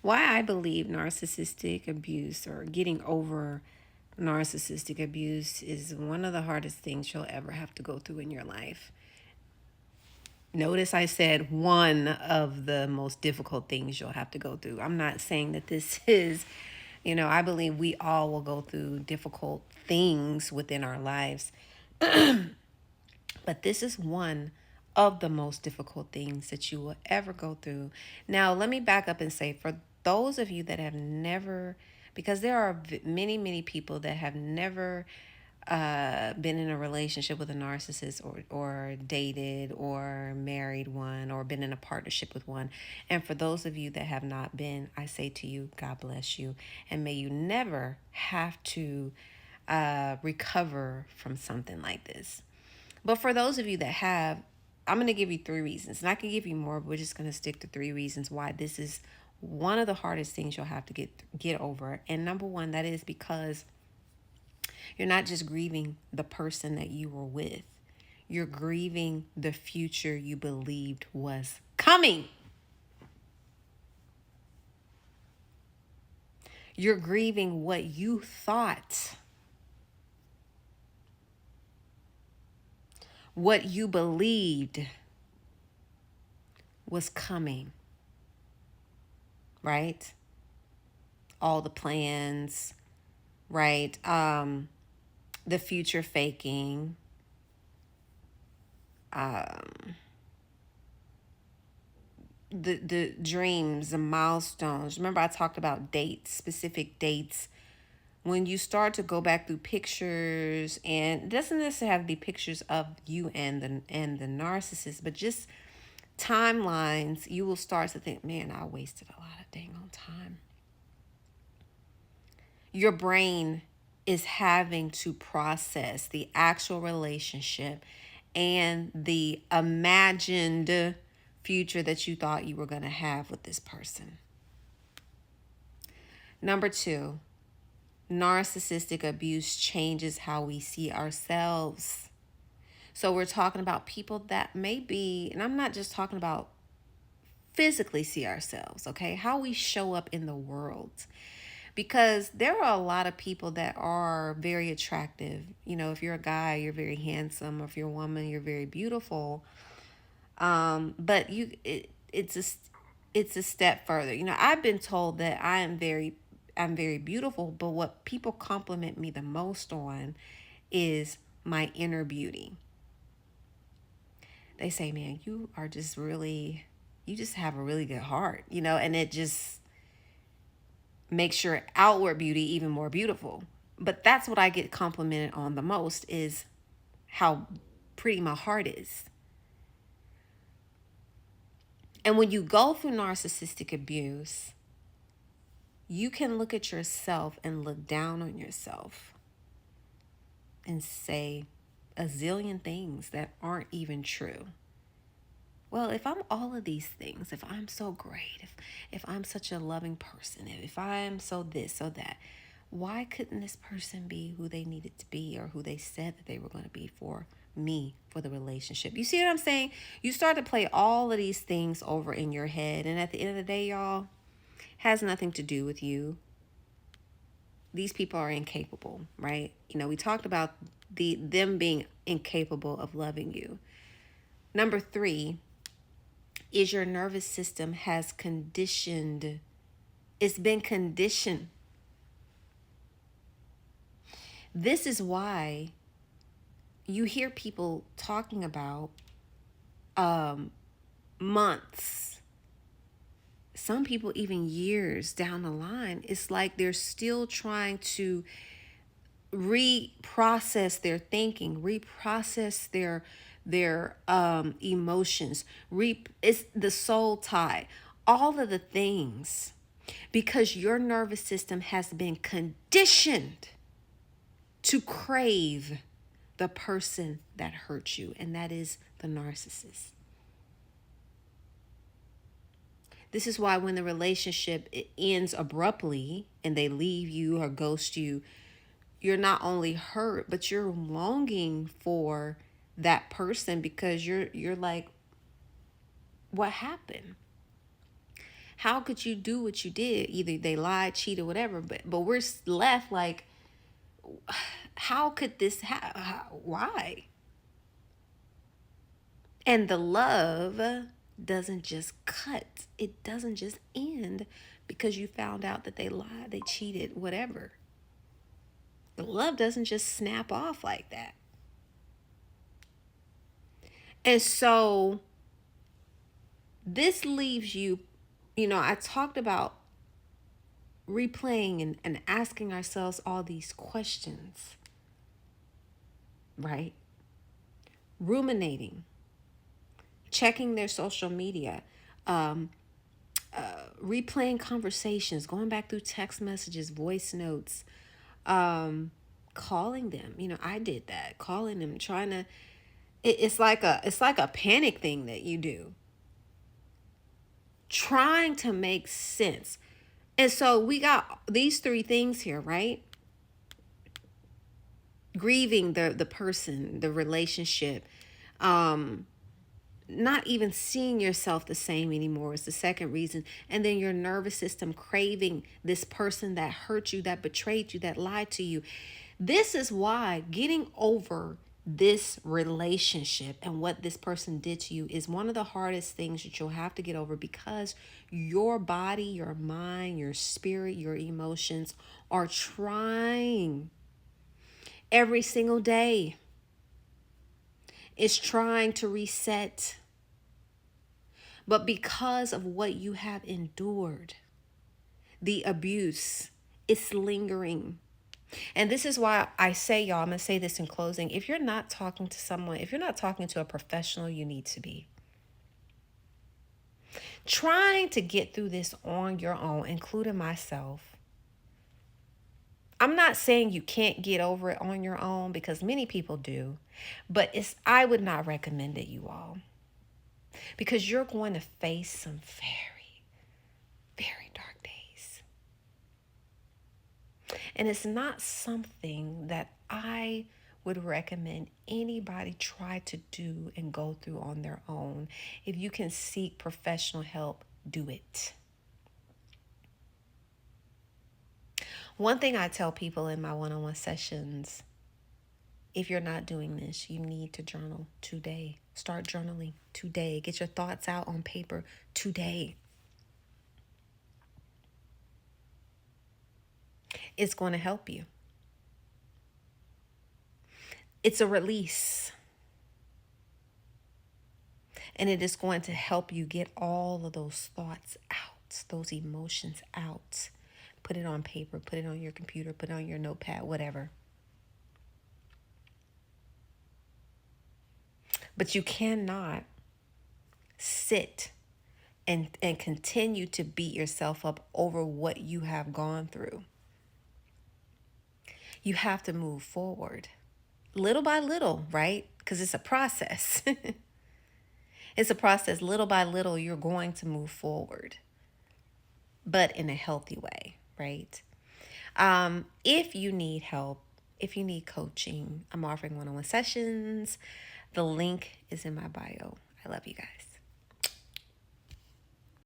Why I believe narcissistic abuse or getting over narcissistic abuse is one of the hardest things you'll ever have to go through in your life. Notice I said one of the most difficult things you'll have to go through. I'm not saying that this is, I believe we all will go through difficult things within our lives. But this is one of the most difficult things that you will ever go through. Now, let me back up and say, for those of you that have never, because there are many, many people that have never been in a relationship with a narcissist, or dated or married one, or been in a partnership with one. And for those of you that have not been, I say to you, God bless you. And may you never have to recover from something like this. But for those of you that have, I'm going to give you 3 reasons. And I can give you more, but we're just going to stick to 3 reasons why this is one of the hardest things you'll have to get over. And number one, that is because you're not just grieving the person that you were with. You're grieving the future you believed was coming. You're grieving what you thought, what you believed was coming, right? All the plans, right? The future faking, the dreams, the milestones. Remember, I talked about dates, specific dates. When you start to go back through pictures, and it doesn't necessarily have to be pictures of you and the narcissist, but just timelines, you will start to think, man, I wasted a lot of dang on time. Your brain is having to process the actual relationship and the imagined future that you thought you were going to have with this person. Number 2, narcissistic abuse changes how we see ourselves. So we're talking about people that may be, and I'm not just talking about physically see ourselves, okay? How we show up in the world. Because there are a lot of people that are very attractive. If you're a guy, you're very handsome. Or if you're a woman, you're very beautiful. But it's a step further. I've been told that I'm very beautiful, but what people compliment me the most on is my inner beauty. They say, man, you just have a really good heart, and it just makes your outward beauty even more beautiful. But that's what I get complimented on the most, is how pretty my heart is. And when you go through narcissistic abuse, you can look at yourself and look down on yourself and say a zillion things that aren't even true. Well, if I'm all of these things, if I'm so great, if I'm such a loving person, if I'm so this, so that, why couldn't this person be who they needed to be, or who they said that they were going to be for me, for the relationship? You see what I'm saying? You start to play all of these things over in your head, and at the end of the day, y'all, has nothing to do with you. These people are incapable, right? We talked about them being incapable of loving you. Number 3 is your nervous system has conditioned. It's been conditioned. This is why you hear people talking about months, some people even years down the line. It's like they're still trying to reprocess their thinking, reprocess their emotions. It's the soul tie, all of the things, because your nervous system has been conditioned to crave the person that hurt you, and that is the narcissist. This is why when the relationship ends abruptly and they leave you or ghost you, you're not only hurt, but you're longing for that person, because you're like, what happened? How could you do what you did? Either they lied, cheated, whatever. But we're left like, how could this happen? Why? And the love doesn't just cut. It doesn't just end because you found out that they lied, they cheated, whatever. The love doesn't just snap off like that. And so this leaves you, I talked about replaying and asking ourselves all these questions, right? Ruminating, checking their social media, replaying conversations, going back through text messages, voice notes, calling them. I did that, calling them, trying to. It's like a panic thing that you do, trying to make sense. And so we got these three things here, right? Grieving the person, the relationship, not even seeing yourself the same anymore is the second reason. And then your nervous system craving this person that hurt you, that betrayed you, that lied to you. This is why getting over this relationship and what this person did to you is one of the hardest things that you'll have to get over, because your body, your mind, your spirit, your emotions are trying every single day. It's trying to reset. But because of what you have endured, the abuse, it's lingering. And this is why I say, y'all, I'm going to say this in closing. If you're not talking to someone, if you're not talking to a professional, you need to be. Trying to get through this on your own, including myself. I'm not saying you can't get over it on your own, because many people do. But I would not recommend it, you all. Because you're going to face some very, very dark days. And it's not something that I would recommend anybody try to do and go through on their own. If you can seek professional help, do it. One thing I tell people in my one-on-one sessions, if you're not doing this, you need to journal today. Start journaling today. Get your thoughts out on paper today. It's going to help you. It's a release. And it is going to help you get all of those thoughts out, those emotions out. Put it on paper, put it on your computer, put it on your notepad, whatever. But you cannot sit and continue to beat yourself up over what you have gone through. You have to move forward little by little, right? Because it's a process. It's a process. Little by little, you're going to move forward, but in a healthy way, right? If you need help, if you need coaching, I'm offering one-on-one sessions. The link is in my bio. I love you guys.